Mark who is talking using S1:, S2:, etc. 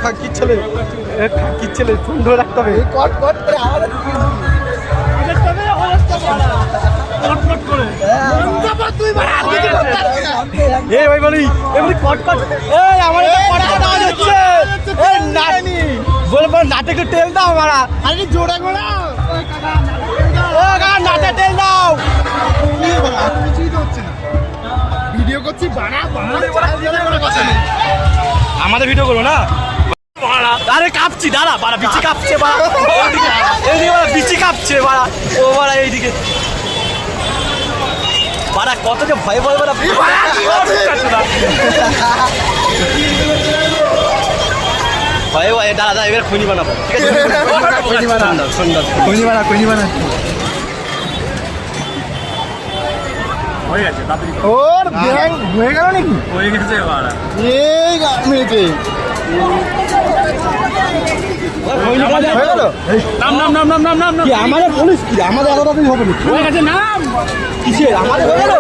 S1: খাকি ছেলে সুন্দর রাখতে হবে কট কট করে আমাদের এই ভাই বলি এমনি কট কট এই আমার কট কট আওয়াজ হচ্ছে এই নানি বলবো নাটকে তেল দাও মারা আরে জোড়া গোড়া ও কাকা নাটে তেল দাও কিছুই তো হচ্ছে না ভিডিও করছি বাড়া আমাদের ভিডিও করো না আরে কাঁপছি দাঁড়া বাড়া বিচি কাঁপছে বাড়া এইদিকে বাড়া বিচি কাঁপছে বাড়া ও বাড়া এইদিকে বাড়া কত যে ভয় ভয় বাড়া ভয় ভয় দাদা এবার খনি বানাবো ঠিক আছে খনি বানাবো সুন্দর খনি বানা হয়ে গেছে ওর ব্যাং হয়ে গেল নাকি হয়ে গেছে বাড়া এই মেয়েকে আমাদের পুলিশ কি আমাদের এতটাই হবে না হয়ে গেছে নাম কিসের আমাদের হয়ে গেল